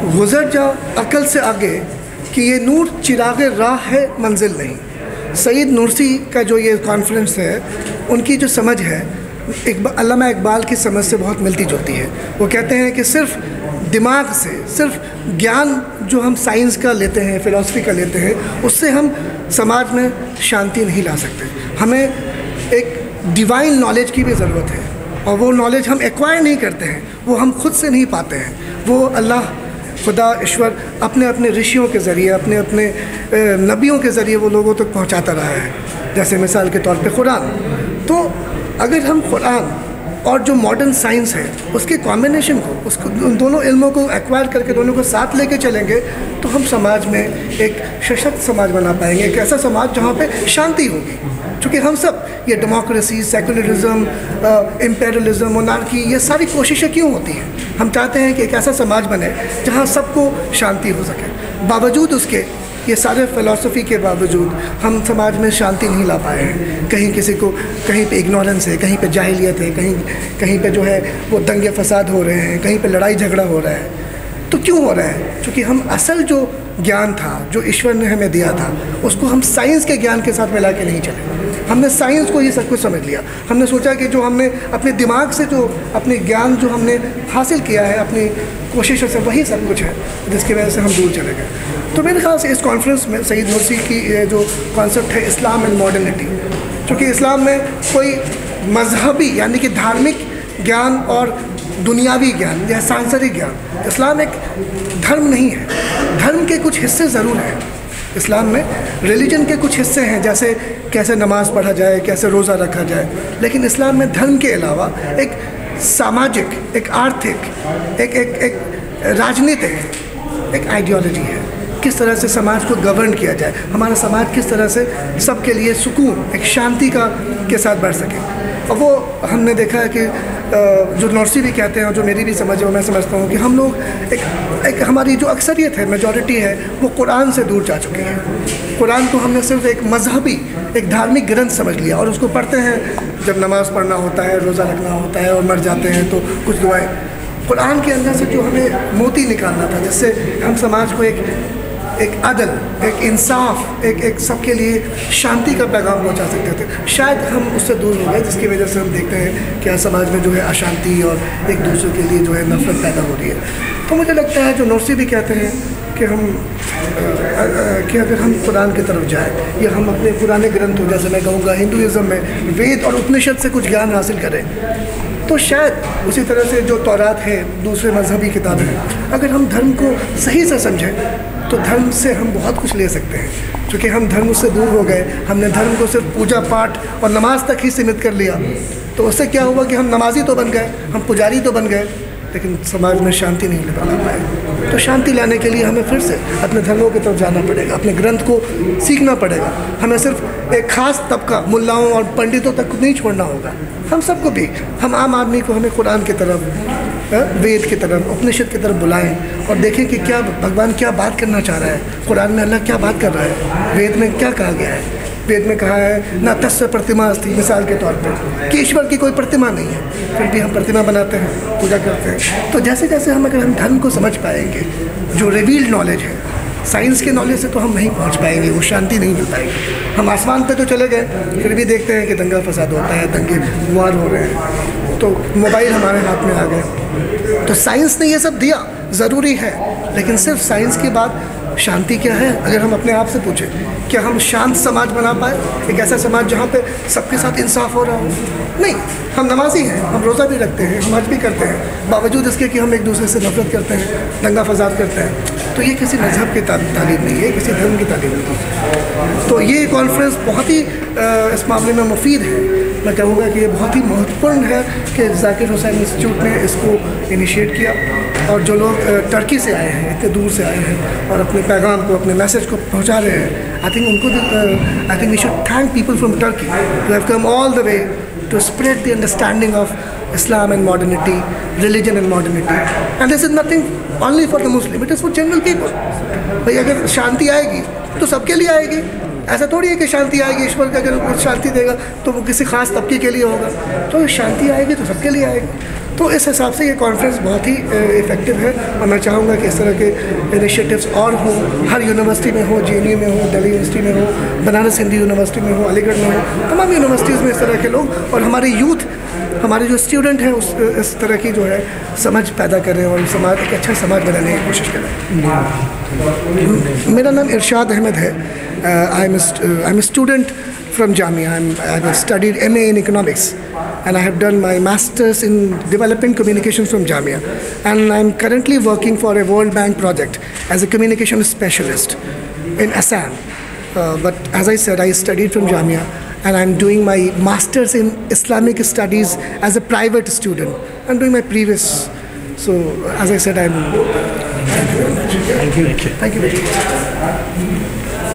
गुज़र जा अकल से आगे कि ये नूर चिराग राह है मंजिल नहीं। सईद नूरसी का जो ये कॉन्फ्रेंस है, उनकी जो समझ है अल्लामा इकबाल की समझ से बहुत मिलती जुलती है। वो कहते हैं कि सिर्फ़ दिमाग से, सिर्फ ज्ञान जो हम साइंस का लेते हैं, फ़िलासफ़ी का लेते हैं, उससे हम समाज में शांति नहीं ला सकते। हमें एक डिवाइन नॉलेज की भी ज़रूरत है, और वो नॉलेज हम एक्वायर नहीं करते हैं, वो हम खुद से नहीं पाते हैं। वो अल्लाह, खुदा, ईश्वर अपने अपने ऋषियों के ज़रिए, अपने अपने नबियों के ज़रिए वो लोगों तक पहुंचाता रहा है। जैसे मिसाल के तौर पे कुरान। तो अगर हम कुरान और जो मॉडर्न साइंस है उसके कॉम्बिनेशन को, उसको, उन दोनों इल्मों को एक्वायर करके दोनों को साथ लेके चलेंगे तो हम समाज में एक सशक्त समाज बना पाएंगे, एक ऐसा समाज जहाँ पे शांति होगी। चूँकि हम सब ये डेमोक्रेसी, सेकुलरिज्म, इम्पेरियलिज्म, मोनार्की, ये सारी कोशिशें क्यों होती हैं? हम चाहते हैं कि एक ऐसा समाज बने जहाँ सबको शांति हो सके। बावजूद उसके, ये सारे फ़िलासफ़ी के बावजूद हम समाज में शांति नहीं ला पाए हैं। कहीं किसी को, कहीं पे इग्नोरेंस है, कहीं पे जाहिलियत है, कहीं पे जो है वो दंगे फसाद हो रहे हैं, कहीं पे लड़ाई झगड़ा हो रहा है। तो क्यों हो रहा है? क्योंकि हम असल जो ज्ञान था, जो ईश्वर ने हमें दिया था, उसको हम साइंस के ज्ञान के साथ मिला के नहीं चले। हमने साइंस को ही सब कुछ समझ लिया। हमने सोचा कि जो हमने अपने दिमाग से, जो अपने ज्ञान जो हमने हासिल किया है अपनी कोशिशों से, वही सब कुछ है, जिसकी वजह से हम दूर चले गए। तो मेरे ख्याल से इस कॉन्फ्रेंस में सईद नूरसी की जो कॉन्सेप्ट है इस्लाम एंड मॉडर्निटी, क्योंकि इस्लाम में कोई मजहबी यानी कि धार्मिक ज्ञान और दुनियावी ज्ञान या सांसारिक ज्ञान, इस्लाम एक धर्म नहीं है। धर्म के कुछ हिस्से ज़रूर हैं इस्लाम में, रिलीजन के कुछ हिस्से हैं, जैसे कैसे नमाज़ पढ़ा जाए, कैसे रोज़ा रखा जाए, लेकिन इस्लाम में धर्म के अलावा एक सामाजिक, एक आर्थिक, एक राजनीतिक एक आइडियोलॉजी है। किस तरह से समाज को गवर्न किया जाए, हमारा समाज किस तरह से सबके लिए सुकून, एक शांति के साथ बढ़ सके। और वो हमने देखा है कि जो नूरसी भी कहते हैं और जो मेरी भी समझ है, मैं समझता हूँ कि हम लोग एक हमारी जो अक्सरियत है, मेजॉरिटी है, वो कुरान से दूर जा चुकी है। कुरान को हमने सिर्फ एक मजहबी, एक धार्मिक ग्रंथ समझ लिया, और उसको पढ़ते हैं जब नमाज़ पढ़ना होता है, रोज़ा रखना होता है, और मर जाते हैं तो कुछ दुआएं। कुरान के अंदर से जो हमें मोती निकालना था, जिससे हम समाज को एक अदल, एक इंसाफ, एक सबके लिए शांति का पैगाम पहुंचा सकते थे, शायद हम उससे दूर हो गए, जिसकी वजह से हम देखते हैं कि समाज में जो है अशांति और एक दूसरे के लिए जो है नफरत पैदा हो रही है। तो मुझे लगता है जो नूरसी भी कहते हैं कि अगर हम कुरान की तरफ जाएं, या हम अपने पुराने ग्रंथों, जैसे मैं कहूँगा हिंदुज़म में वेद और उपनिषद से कुछ ज्ञान हासिल करें, तो शायद उसी तरह से जो तौरात है, दूसरे मजहबी किताबें, अगर हम धर्म को सही से समझें तो धर्म से हम बहुत कुछ ले सकते हैं। क्योंकि हम धर्म से दूर हो गए, हमने धर्म को सिर्फ पूजा पाठ और नमाज तक ही सीमित कर लिया, तो उससे क्या हुआ कि हम नमाजी तो बन गए, हम पुजारी तो बन गए, लेकिन समाज में शांति नहीं ला पाए। तो शांति लाने के लिए हमें फिर से अपने धर्मों की तरफ जाना पड़ेगा, अपने ग्रंथ को सीखना पड़ेगा। हमें सिर्फ एक ख़ास तबका, मुल्लाओं और पंडितों तक नहीं छोड़ना होगा, हम सबको भी, हम आम आदमी को हमें कुरान की तरफ, वेद की तरफ, उपनिषद की तरफ बुलाएं और देखें कि क्या भगवान क्या बात करना चाह रहा है। कुरान में अल्लाह क्या बात कर रहा है, वेद में क्या कहा गया है। वेद में कहा है ना तस्य प्रतिमा अस्ति, मिसाल के तौर पर कि ईश्वर की कोई प्रतिमा नहीं है, फिर भी हम प्रतिमा बनाते हैं, पूजा करते हैं। तो जैसे जैसे अगर हम धर्म को समझ पाएंगे, जो रिवील्ड नॉलेज है, साइंस के नॉलेज से तो हम नहीं पहुंच पाएंगे, वो शांति नहीं मिल पाएगी। हम आसमान पे तो चले गए, फिर भी देखते हैं कि दंगा फसाद होता है, दंगे वार हो रहे हैं, तो मोबाइल हमारे हाथ में आ गए। तो साइंस ने ये सब दिया, ज़रूरी है, लेकिन सिर्फ साइंस के बाद शांति क्या है? अगर हम अपने आप से पूछें, क्या हम शांत समाज बना पाए, एक ऐसा समाज जहाँ पे सबके साथ इंसाफ हो रहा हो? नहीं, हम नमाजी हैं, हम रोज़ा भी रखते हैं, हम हज भी करते हैं, बावजूद इसके कि हम एक दूसरे से नफरत करते हैं, दंगा फसाद करते हैं। तो ये किसी मजहब की तालीम नहीं है, किसी धर्म की तालीम नहीं है। तो ये कॉन्फ्रेंस बहुत ही इस मामले में मुफीद है। मैं कहूँगा कि ये बहुत ही महत्वपूर्ण है कि जाकिर हुसैन इंस्टीट्यूट ने इसको इनिशिएट किया, और जो लोग टर्की से आए हैं, इतने दूर से आए हैं और अपने पैगाम को, अपने मैसेज को पहुँचा रहे हैं, I think we should thank people from Turkey who have come all the way to spread the understanding of Islam and modernity, religion and modernity, and this is nothing only for the Muslim, it is for general people. भाई अगर शांति आएगी तो सबके लिए आएगी, ऐसा थोड़ी है कि शांति आएगी, ईश्वर का अगर कुछ शांति देगा तो वो किसी खास तबके के लिए होगा, तो शांति आएगी तो सबके लिए आएगी। तो इस हिसाब से ये कॉन्फ्रेंस बहुत ही इफ़ेक्टिव है और मैं चाहूँगा कि इस तरह के इनिशिएटिव्स और हों, हर यूनिवर्सिटी में हो, JNU में हो, दिल्ली यूनिवर्सिटी में हो, बनारस हिंदू यूनिवर्सिटी में हो, अलीगढ़ में हो, तमाम यूनिवर्सिटीज़ में इस तरह के लोग और हमारे यूथ, हमारे जो स्टूडेंट हैं उस इस तरह की जो है समझ पैदा कर रहे हैं और समाज एक अच्छा समाज बनाने की कोशिश कर रहे हैं। मेरा नाम इरशाद अहमद है। I am a student from Jamia. I have studied MA in economics and I have done my masters in developing communications from Jamia, and I'm currently working for a World Bank project as a communication specialist in Assam. But as I said, I studied from Jamia and I'm doing my masters in Islamic studies as a private student. I'm doing my previous, so as I said, I'm thank you very much. Thank you very much.